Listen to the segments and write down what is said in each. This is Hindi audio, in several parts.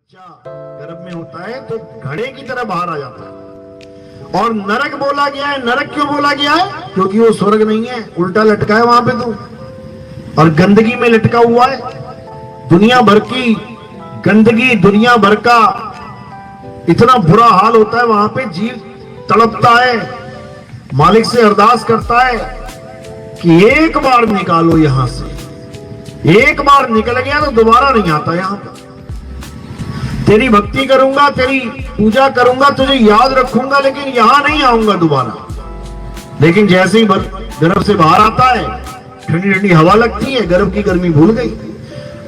बच्चा गर्भ में होता है तो घड़े की तरह बाहर आ जाता है। और नरक बोला गया है। नरक क्यों बोला गया है? क्योंकि वो स्वर्ग नहीं है, उल्टा लटका है वहां पे तो, और गंदगी में लटका हुआ है। दुनिया भर की गंदगी, दुनिया भर का इतना बुरा हाल होता है वहां पे। जीव तड़पता है, मालिक से अरदास करता है कि एक बार निकालो यहां से। एक बार निकल गया तो दोबारा नहीं आता यहां पे। तेरी भक्ति करूंगा, तेरी पूजा करूंगा, तुझे याद रखूंगा, लेकिन यहां नहीं आऊंगा दोबारा। लेकिन जैसे ही गर्भ से बाहर आता है, ठंडी ठंडी हवा लगती है, गर्भ की गर्मी भूल गई।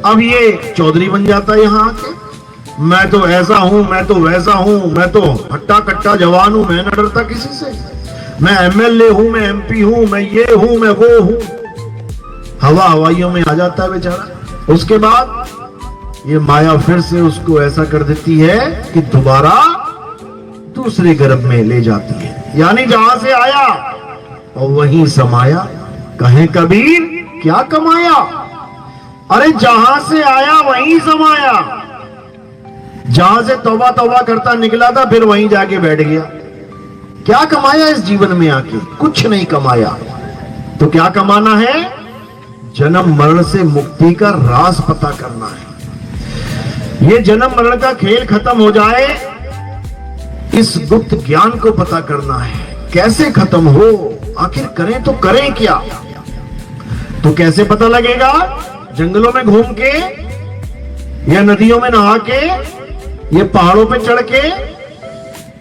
अब ये चौधरी बन जाता है यहां आके। मैं तो ऐसा हूं, मैं तो वैसा हूं, मैं तो हट्टा कट्टा जवान हूं, मैं न डरता किसी से, मैं एमएलए हूं, मैं एमपी हूं, मैं ये हूं, मैं वो हूं। हवा हवाइयों में आ जाता है बेचारा। उसके बाद ये माया फिर से उसको ऐसा कर देती है कि दोबारा दूसरे गर्भ में ले जाती है। यानी जहां से आया और वहीं समाया। कहें कबीर क्या कमाया? अरे जहां से आया वहीं समाया। जहां से तौबा तौबा करता निकला था, फिर वहीं जाके बैठ गया। क्या कमाया इस जीवन में आके? कुछ नहीं कमाया। तो क्या कमाना है? जन्म मरण से मुक्ति का राज पता करना है। ये जन्म मरण का खेल खत्म हो जाए, इस गुप्त ज्ञान को पता करना है। कैसे खत्म हो, आखिर करें तो करें क्या? तो कैसे पता लगेगा? जंगलों में घूम के, या नदियों में नहा के, या पहाड़ों पे चढ़ के,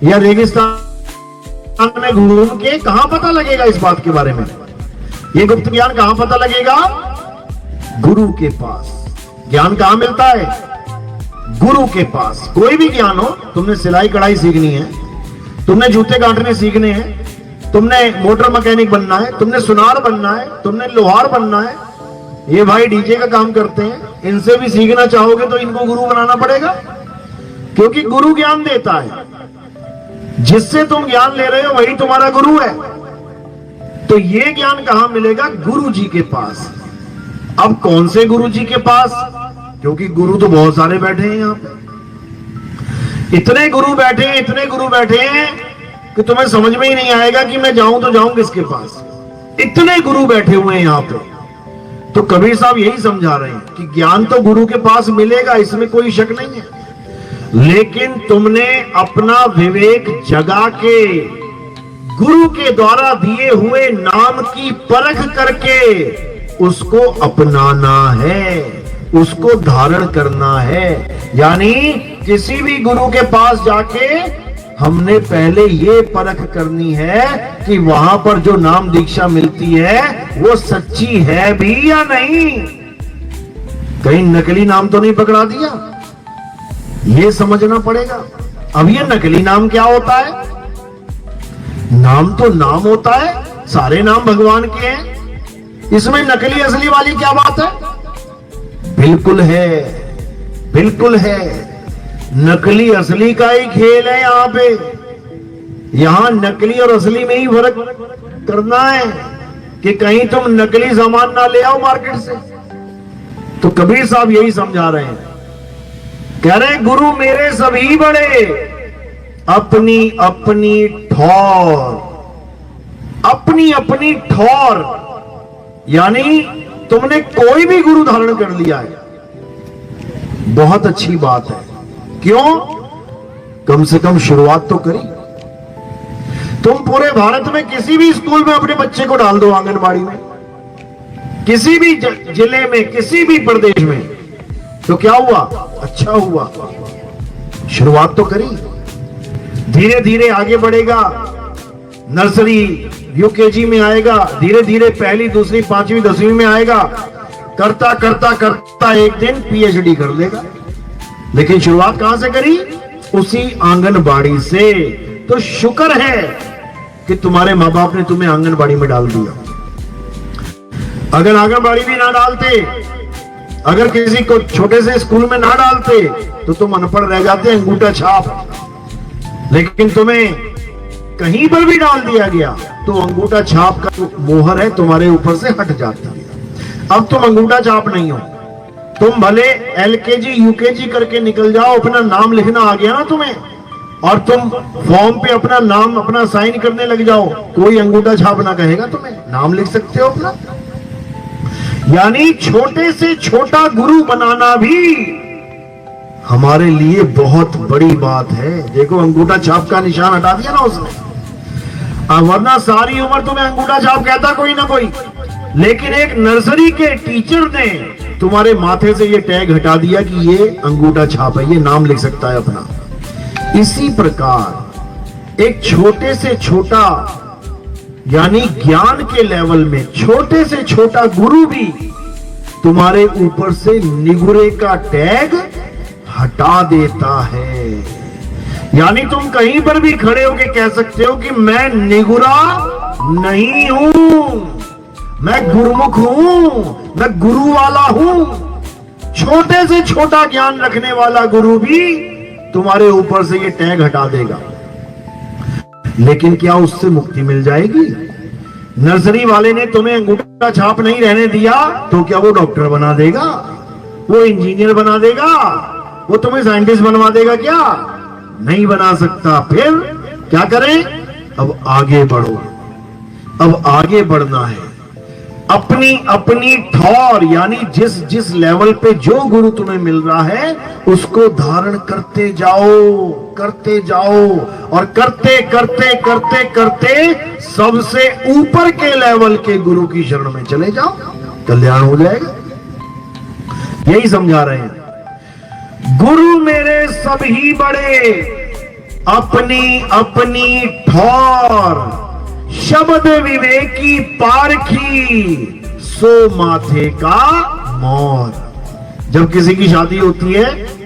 या रेगिस्तान में घूम के? कहां पता लगेगा इस बात के बारे में? ये गुप्त ज्ञान कहां पता लगेगा? गुरु के पास। ज्ञान कहां मिलता है? गुरु के पास। कोई भी ज्ञान हो, तुमने सिलाई कढ़ाई सीखनी है, तुमने जूते काटने सीखने हैं, तुमने मोटर मैकेनिक बनना है, तुमने सुनार बनना है, तुमने लोहार बनना है, ये भाई डीजे का काम करते हैं, इनसे भी सीखना चाहोगे तो इनको गुरु बनाना पड़ेगा। क्योंकि गुरु ज्ञान देता है। जिससे तुम ज्ञान ले रहे हो वही तुम्हारा गुरु है। तो ये ज्ञान कहां मिलेगा? गुरु जी के पास। अब कौन से गुरु जी के पास? क्योंकि गुरु तो बहुत सारे बैठे हैं यहां पे। इतने गुरु बैठे हैं, इतने गुरु बैठे हैं कि तुम्हें समझ में ही नहीं आएगा कि मैं जाऊं तो जाऊं किसके पास। इतने गुरु बैठे हुए हैं यहां पे। तो कबीर साहब यही समझा रहे हैं कि ज्ञान तो गुरु के पास मिलेगा, इसमें कोई शक नहीं है। लेकिन तुमने अपना विवेक जगा के गुरु के द्वारा दिए हुए नाम की परख करके उसको अपनाना है, उसको धारण करना है। यानी किसी भी गुरु के पास जाके हमने पहले ये परख करनी है कि वहां पर जो नाम दीक्षा मिलती है वो सच्ची है भी या नहीं। कहीं नकली नाम तो नहीं पकड़ा दिया, ये समझना पड़ेगा। अब ये नकली नाम क्या होता है? नाम तो नाम होता है, सारे नाम भगवान के हैं। इसमें नकली असली वाली क्या बात है? बिल्कुल है, बिल्कुल है। नकली असली का ही खेल है यहां पे। यहां नकली और असली में ही फर्क करना है कि कहीं तुम नकली सामान ना ले आओ मार्केट से। तो कबीर साहब यही समझा रहे हैं। कह रहे हैं गुरु मेरे सभी बड़े, अपनी अपनी ठौर। अपनी अपनी ठौर यानी तुमने कोई भी गुरु धारण कर लिया है, बहुत अच्छी बात है। क्यों? कम से कम शुरुआत तो करी। तुम पूरे भारत में किसी भी स्कूल में अपने बच्चे को डाल दो, आंगनबाड़ी में, किसी भी जिले में, किसी भी प्रदेश में, तो क्या हुआ? अच्छा हुआ। शुरुआत तो करी। धीरे धीरे आगे बढ़ेगा, नर्सरी यूकेजी में आएगा, धीरे धीरे पहली दूसरी पांचवी दसवीं में आएगा, करता करता करता एक दिन पीएचडी कर लेगा। लेकिन शुरुआत कहां से करी? उसी आंगनबाड़ी से। तो शुक्र है कि तुम्हारे माँ बाप ने तुम्हें आंगनबाड़ी में डाल दिया। अगर आंगनबाड़ी भी ना डालते, अगर किसी को छोटे से स्कूल में ना डालते, तो तुम अनपढ़ रह जाते, अंगूठा छाप। लेकिन तुम्हें कहीं पर भी डाल दिया गया तो अंगूठा छाप का मोहर है तुम्हारे ऊपर से हट जाती है। अब तुम अंगूठा छाप नहीं हो, तुम भले एलकेजी यूकेजी करके निकल जाओ, अपना नाम लिखना आ गया ना तुम्हें, और तुम फॉर्म पे अपना नाम अपना साइन करने लग जाओ, कोई अंगूठा छाप ना कहेगा तुम्हें, नाम लिख सकते हो अपना। यानी छोटे से छोटा गुरु बनाना भी हमारे लिए बहुत बड़ी बात है। देखो अंगूठा छाप का निशान हटा दिया ना उसने, वरना सारी उम्र तुम्हें अंगूठा छाप कहता कोई ना कोई, लेकिन एक नर्सरी के टीचर ने तुम्हारे माथे से ये टैग हटा दिया कि ये अंगूठा छाप है, ये नाम लिख सकता है अपना। इसी प्रकार एक छोटे से छोटा यानी ज्ञान के लेवल में छोटे से छोटा गुरु भी तुम्हारे ऊपर से निगुरे का टैग हटा देता है। यानी तुम कहीं पर भी खड़े होके कह सकते हो कि मैं निगुरा नहीं हूं, मैं गुरुमुख हूं, मैं गुरु वाला हूं। छोटे से छोटा ज्ञान रखने वाला गुरु भी तुम्हारे ऊपर से ये टैग हटा देगा। लेकिन क्या उससे मुक्ति मिल जाएगी? नर्सरी वाले ने तुम्हें अंगूठा छाप नहीं रहने दिया तो क्या वो डॉक्टर बना देगा, वो इंजीनियर बना देगा, वो तुम्हें साइंटिस्ट बनवा देगा? क्या नहीं बना सकता। फिर क्या करें? अब आगे बढ़ो, अब आगे बढ़ना है। अपनी अपनी ठौर यानी जिस जिस लेवल पे जो गुरु तुम्हें मिल रहा है उसको धारण करते जाओ, करते जाओ, और करते करते करते करते सबसे ऊपर के लेवल के गुरु की शरण में चले जाओ, कल्याण हो जाएगा। यही समझा रहे हैं। गुरु मेरे सभी बड़े, अपनी अपनी ठौर, शब्द विवेकी पारखी, सो माथे का मोर। जब किसी की शादी होती है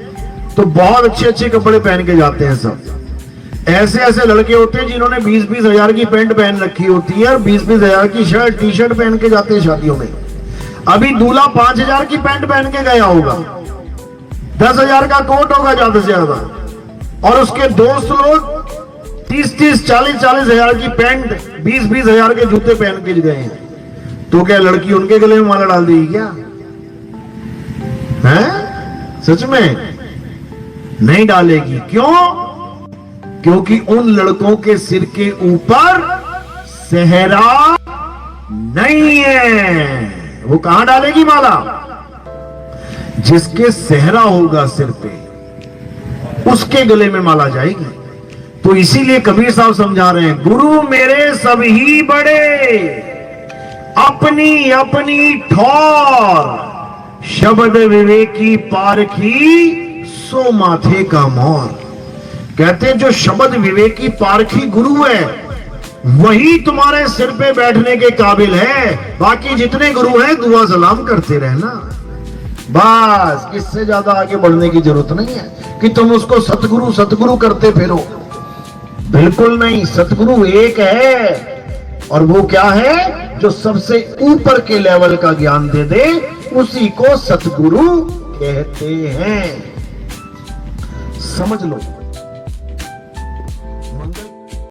तो बहुत अच्छे अच्छे कपड़े पहन के जाते हैं सब। ऐसे ऐसे लड़के होते हैं जिन्होंने 20-20 हजार की पैंट पहन रखी होती है और 20-20 हजार की शर्ट टी शर्ट पहन के जाते हैं शादियों में। अभी दूल्हा 5 हजार की पैंट पहन के गया होगा, 10 हजार का कोट होगा ज्यादा से ज्यादा, और उसके दोस्त लोग 30-30, 40-40 हजार की पैंट, 20-20 हजार के जूते पहन के गए हैं। तो क्या लड़की उनके गले में माला डाल देगी क्या? है? सच में नहीं डालेगी। क्यों? क्योंकि उन लड़कों के सिर के ऊपर सेहरा नहीं है। वो कहां डालेगी माला? जिसके सेहरा होगा सिर पे उसके गले में माला जाएगी। तो इसीलिए कबीर साहब समझा रहे हैं, गुरु मेरे सभी बड़े, अपनी अपनी ठौर, शब्द विवेकी पारखी, सो माथे का मोर। कहते हैं जो शब्द विवेकी पारखी गुरु है वही तुम्हारे सिर पे बैठने के काबिल है। बाकी जितने गुरु हैं दुआ सलाम करते रहना, बस। इससे ज्यादा आगे बढ़ने की जरूरत नहीं है कि तुम उसको सतगुरु सतगुरु करते फिरो। बिल्कुल नहीं, सतगुरु एक है, और वो क्या है? जो सबसे ऊपर के लेवल का ज्ञान दे दे उसी को सतगुरु कहते हैं। समझ लो।